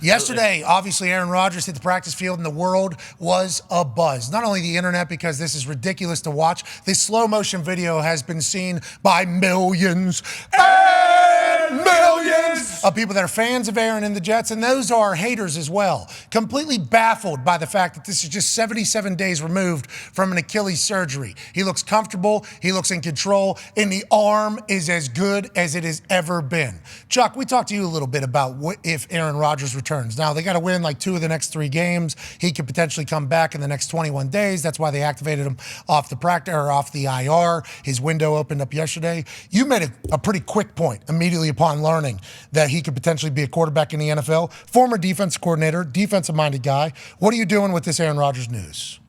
Yesterday, obviously, Aaron Rodgers hit the practice field and the world was abuzz. Not only the internet, because this is ridiculous to watch. This slow motion video has been seen by millions and millions of people that are fans of Aaron and the Jets, and those are haters as well. Completely baffled by the fact that this is just 77 days removed from an Achilles surgery. He looks comfortable, he looks in control, and the arm is as good as it has ever been. Chuck, we talked to you a little bit about what if Aaron Rodgers returns. Now, they got to win like 2 of the next 3 games. He could potentially come back in the next 21 days. That's why they activated him off the practice or off the IR. His window opened up yesterday. You made a pretty quick point immediately upon learning that he could potentially be a quarterback in the NFL. Former defense coordinator, defensive-minded guy. What are you doing with this Aaron Rodgers news?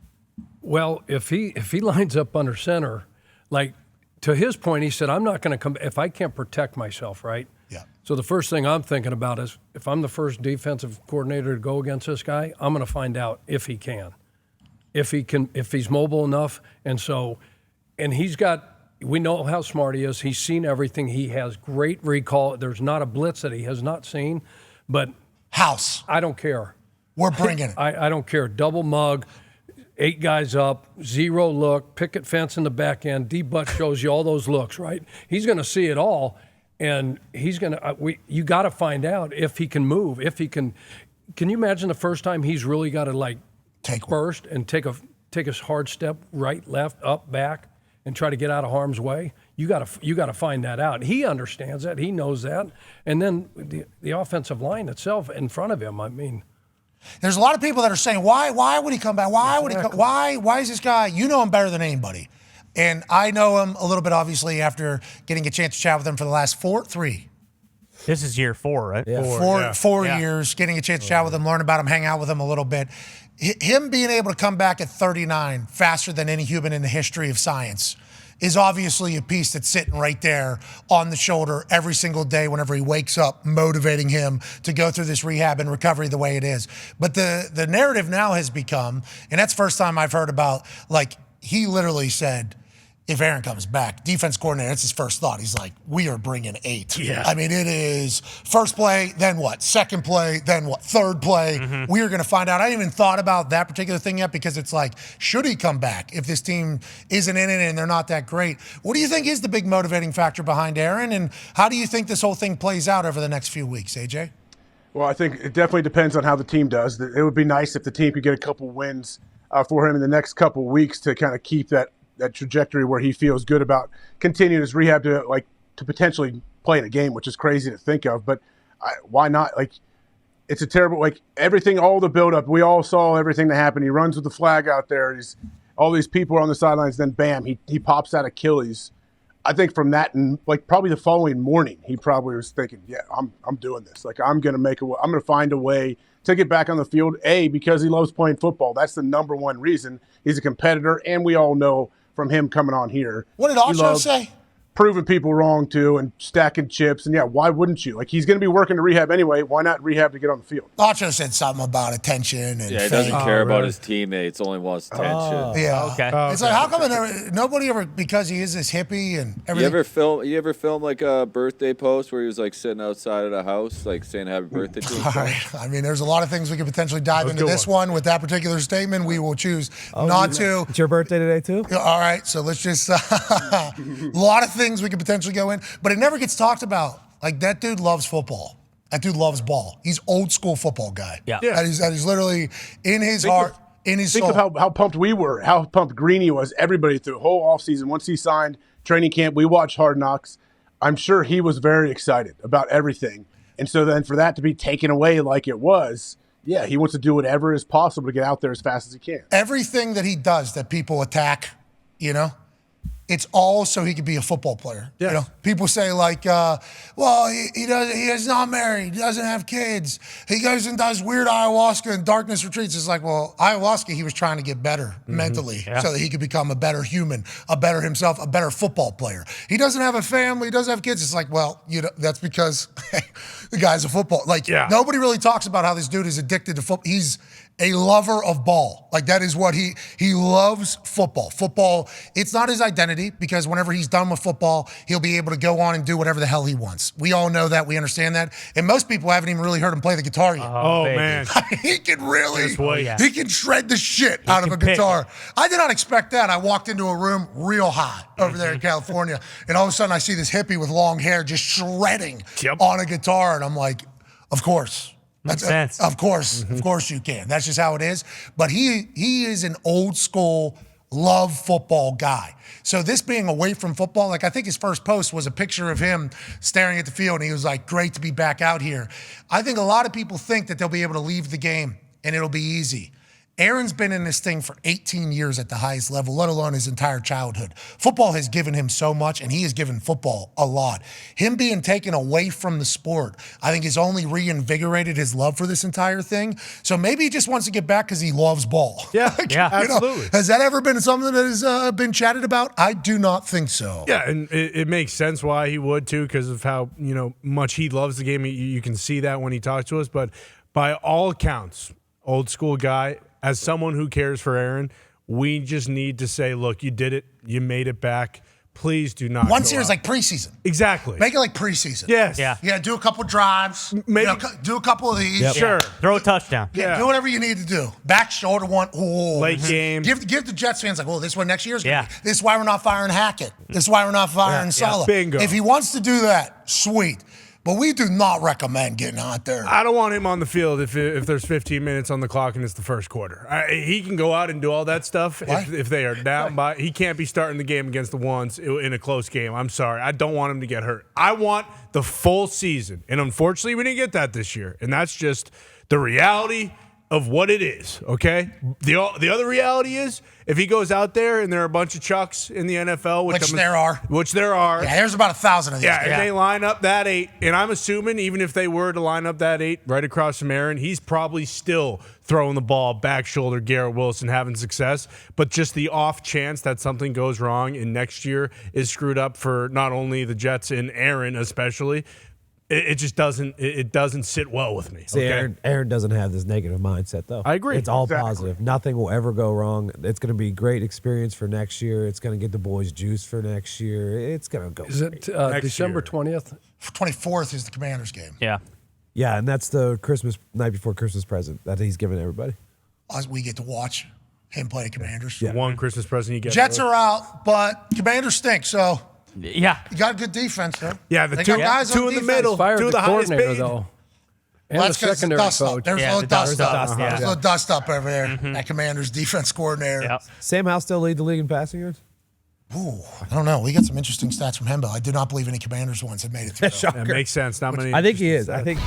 Well, if he lines up under center, like to his point, he said, I'm not going to come if I can't protect myself, right? Yeah. So the first thing I'm thinking about is if I'm the first defensive coordinator to go against this guy, I'm going to find out if he's mobile enough. And we know how smart he is. He's seen everything. He has great recall. There's not a blitz that he has not seen, but House. I don't care. We're bringing it. I don't care. Double mug, 8 guys up, 0 look, picket fence in the back end. D-Butt shows you all those looks, right? He's going to see it all. And he's going to you got to find out if he can move, if he can. Can you imagine the first time he's really got to take burst and take a hard step right, left, up, back, and try to get out of harm's way? You got to find that out. He understands that. He knows that. And then the offensive line itself in front of him. I mean, there's a lot of people that are saying, why would he come back? Why is this guy? You know him better than anybody. And I know him a little bit, obviously, after getting a chance to chat with him for the last 3. This is year 4, right? Yeah. 4 years, getting a chance to chat with him, learn about him, hang out with him a little bit. Him being able to come back at 39 faster than any human in the history of science is obviously a piece that's sitting right there on the shoulder every single day whenever he wakes up, motivating him to go through this rehab and recovery the way it is. But the narrative now has become, and that's the first time I've heard about, he literally said, if Aaron comes back, defense coordinator, that's his first thought. He's like, we are bringing 8. Yeah. I mean, it is first play, then what? Second play, then what? Third play. Mm-hmm. We are going to find out. I haven't even thought about that particular thing yet because it's like, should he come back if this team isn't in it and they're not that great? What do you think is the big motivating factor behind Aaron, and how do you think this whole thing plays out over the next few weeks, AJ? Well, I think it definitely depends on how the team does. It would be nice if the team could get a couple wins for him in the next couple weeks to kind of keep that trajectory where he feels good about continuing his rehab to potentially play in a game, which is crazy to think of. But why not? It's a terrible, everything, all the buildup. We all saw everything that happened. He runs with the flag out there. All these people are on the sidelines. Then bam, he pops out Achilles. I think from that and probably the following morning, he probably was thinking, yeah, I'm doing this. I'm going to find a way to get back on the field. Because he loves playing football. That's the number one reason. He's a competitor, and we all know from him coming on here. What did Ocho say? Proving people wrong too and stacking chips. And yeah, why wouldn't you? He's going to be working to rehab anyway. Why not rehab to get on the field? Ocho said something about attention. And he doesn't care about his teammates, only wants attention. Yeah. Okay. It's how come nobody ever, because he is this hippie and everything. You ever film a birthday post where he was sitting outside of the house, saying happy birthday to him? All right. I mean, there's a lot of things we could potentially dive into this one. With that particular statement, we will choose not to. It's your birthday today, too? All right. So let's just, a lot of things we could potentially go in, but it never gets talked about. That dude loves football. That dude loves ball. He's old school football guy. Yeah. That is literally in his heart, in his soul. Think of how pumped we were, how pumped Greeny was, everybody through the whole offseason. Once he signed training camp, we watched Hard Knocks. I'm sure he was very excited about everything. And so then for that to be taken away like it was, yeah, he wants to do whatever is possible to get out there as fast as he can. Everything that he does that people attack, it's all so he could be a football player. Yes. People say he's not married, he doesn't have kids, he goes and does weird ayahuasca and darkness retreats. It's ayahuasca, he was trying to get better mentally so that he could become a better human, a better himself, a better football player. He doesn't have a family, he doesn't have kids. It's that's because the guy's a football. Nobody really talks about how this dude is addicted to football. He's a lover of ball. That is what he loves football. Football, it's not his identity. identity because whenever he's done with football, he'll be able to go on and do whatever the hell he wants. We all know that. We understand that. And most people haven't even really heard him play the guitar yet. Oh, man. He can really, wait. he can shred the shit out of a guitar. I did not expect that. I walked into a room real hot over there in California, and all of a sudden I see this hippie with long hair just shredding on a guitar, and I'm like, of course. Makes sense. Of course you can. That's just how it is. But he is an old school love football guy. So this being away from football, like I think his first post was a picture of him staring at the field, and he was like, great to be back out here. I think a lot of people think that they'll be able to leave the game and it'll be easy. Aaron's been in this thing for 18 years at the highest level, let alone his entire childhood. Football has given him so much, and he has given football a lot. Him being taken away from the sport, I think, has only reinvigorated his love for this entire thing. So maybe he just wants to get back because he loves ball. Yeah, absolutely. Has that ever been something that has been chatted about? I do not think so. Yeah, and it makes sense why he would, too, because of how much he loves the game. You can see that when he talks to us. But by all accounts, old school guy, as someone who cares for Aaron, we just need to say, look, you did it. You made it back. Please do not. Once here is like preseason. Exactly. Make it like preseason. Yes. Yeah, do a couple drives. Maybe. Do a couple of these. Yep. Sure. Throw a touchdown. Yeah, do whatever you need to do. Back shoulder one. Oh, Late game. Give the Jets fans like, well, this is what next year's going Yeah. to be. This is why we're not firing Hackett. This is why we're not firing Saleh. Bingo. If he wants to do that, sweet. But we do not recommend getting out there. I don't want him on the field if there's 15 minutes on the clock and it's the first quarter. He can go out and do all that stuff if they are down by. He can't be starting the game against the ones in a close game. I'm sorry. I don't want him to get hurt. I want the full season. And unfortunately, we didn't get that this year. And that's just the reality of what it is, okay? The other reality is if he goes out there and there are a bunch of Chucks in the NFL. Which there are. Yeah, there's about 1,000 of these. Yeah, and they line up that 8. And I'm assuming even if they were to line up that 8 right across from Aaron, he's probably still throwing the ball back shoulder, Garrett Wilson, having success. But just the off chance that something goes wrong and next year is screwed up for not only the Jets and Aaron especially, it just doesn't sit well with me. See, Okay? Aaron doesn't have this negative mindset, though. I agree. It's all positive. Nothing will ever go wrong. It's going to be a great experience for next year. It's going to get the boys juice for next year. It's going to go. Is it December 20th? 24th is the Commanders game. Yeah. Yeah, and that's the night before Christmas present that he's giving everybody. We get to watch him play the Commanders. The one Christmas present you get. Jets are out, but Commanders stink, so Yeah. you got a good defense, though. Yeah, They two got guys in on the defense. middle, Fired two of the the highest coordinator, paid. though. And Well, the that's 'cause it's secondary dust up. coach. There's a Yeah, little the dust dust up. up, There's yeah. a little dust up over there. That Commanders defense coordinator. Yep. Sam Howell still lead the league in passing yards? Ooh, I don't know. We got some interesting stats from Hembo. I do not believe any Commanders ones have made it through. That makes sense. Not many. I think he is. I think